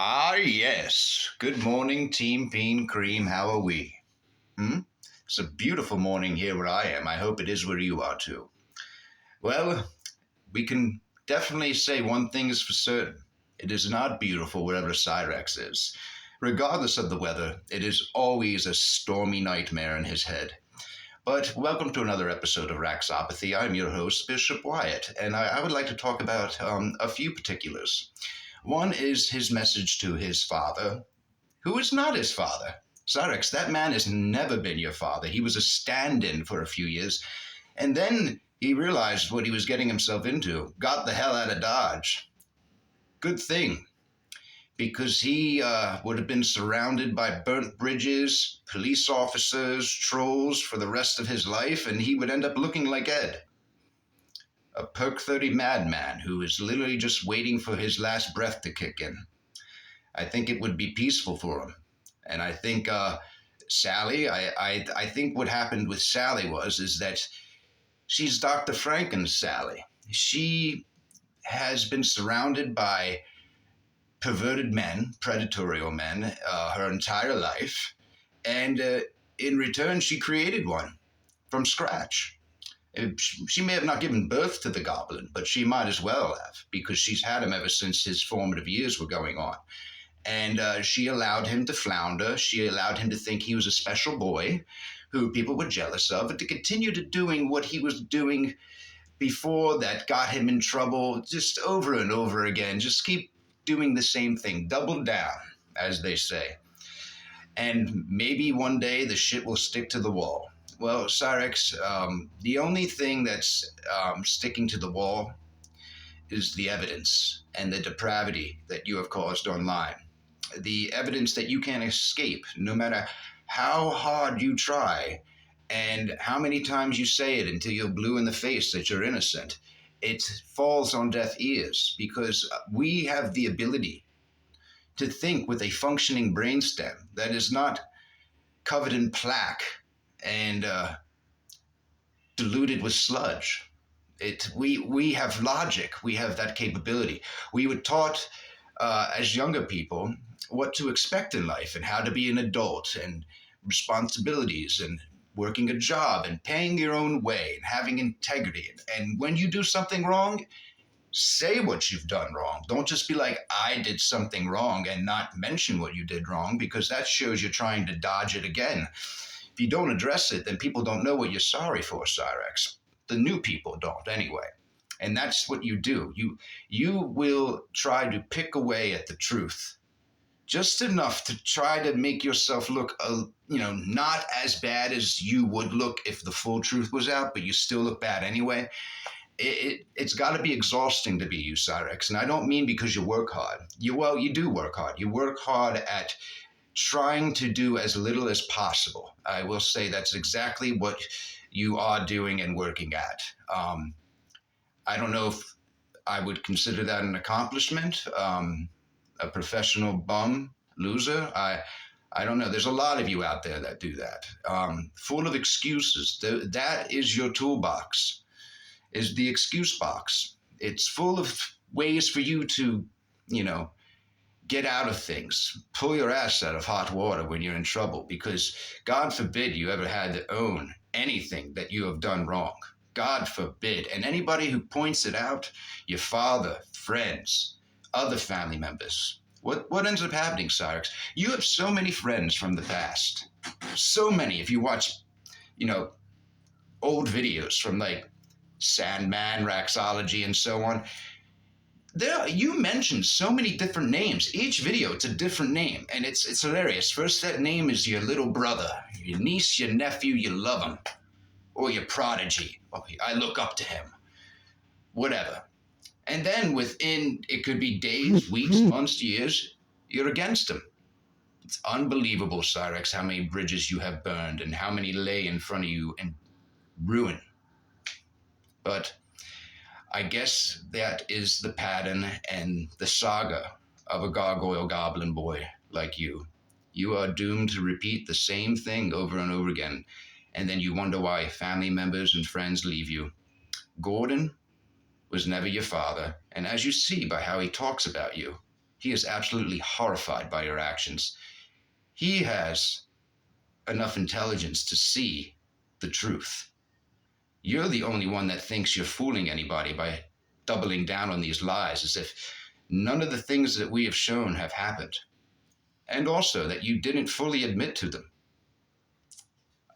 Ah, yes. Good morning, Team Bean Cream. How are we? It's a beautiful morning here where I am. I hope it is where you are too. Well, we can definitely say one thing is for certain. It is not beautiful wherever Cyrex is. Regardless of the weather, it is always a stormy nightmare in his head. But welcome to another episode of Raxxopathy. I'm your host, Bishop Wyatt, and I would like to talk about a few particulars. One is his message to his father, who is not his father. Cyrex, that man has never been your father. He was a stand in for a few years, and then he realized what he was getting himself into, got the hell out of Dodge. Good thing, because he would have been surrounded by burnt bridges, police officers, trolls for the rest of his life, and he would end up looking like Ed. A perk 30 madman who is literally just waiting for his last breath to kick in. I think it would be peaceful for him. And I think Sally, I think what happened with Sally is that she's Dr. Franken's Sally. She has been surrounded by perverted men, predatory men, her entire life. And in return, she created one from scratch. She may have not given birth to the goblin, but she might as well have, because she's had him ever since his formative years were going on. And she allowed him to flounder. She allowed him to think he was a special boy who people were jealous of, and to continue to doing what he was doing before that got him in trouble just over and over again. Just keep doing the same thing. Double down, as they say. And maybe one day the shit will stick to the wall. Well, Cyrex, the only thing that's sticking to the wall is the evidence and the depravity that you have caused online. The evidence that you can't escape, no matter how hard you try and how many times you say it until you're blue in the face that you're innocent. It falls on deaf ears because we have the ability to think with a functioning brainstem that is not covered in plaque and diluted with sludge. We have logic. We have that capability. We were taught as younger people what to expect in life and how to be an adult and responsibilities and working a job and paying your own way and having integrity. And when you do something wrong, say what you've done wrong. Don't just be like, I did something wrong, and not mention what you did wrong, because that shows you're trying to dodge it again. If you don't address it, then people don't know what you're sorry for, Cyrex. The new people don't, anyway. And that's what you do. You will try to pick away at the truth, just enough to try to make yourself look, not as bad as you would look if the full truth was out, but you still look bad anyway. It's got to be exhausting to be you, Cyrex. And I don't mean because you work hard. You do work hard. You work hard at trying to do as little as possible. I will say that's exactly what you are doing and working at. I don't know if I would consider that an accomplishment, a professional bum loser. I don't know. There's a lot of you out there that do that, full of excuses. That is your toolbox, is the excuse box. It's full of ways for you to, get out of things, pull your ass out of hot water when you're in trouble, because God forbid you ever had to own anything that you have done wrong. God forbid. And anybody who points it out, your father, friends, other family members, what ends up happening, Cyrex? You have so many friends from the past. So many. If you watch, old videos from like Sandman, Raxxology, and so on, you mentioned so many different names. Each video, it's a different name, and it's hilarious. First, that name is your little brother, your niece, your nephew, you love him, or your prodigy. Oh, I look up to him. Whatever. And then within, it could be days, weeks, months, years, you're against him. It's unbelievable, Cyrex, how many bridges you have burned and how many lay in front of you in ruin. But I guess that is the pattern and the saga of a gargoyle goblin boy like you. You are doomed to repeat the same thing over and over again, and then you wonder why family members and friends leave you. Gordon was never your father, and as you see by how he talks about you, He is absolutely horrified by your actions. He has enough intelligence to see the truth. You're the only one that thinks you're fooling anybody by doubling down on these lies as if none of the things that we have shown have happened, and also that you didn't fully admit to them.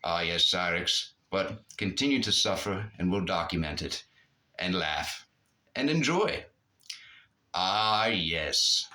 Ah, yes, Cyrex, but continue to suffer and we'll document it and laugh and enjoy. Ah, yes.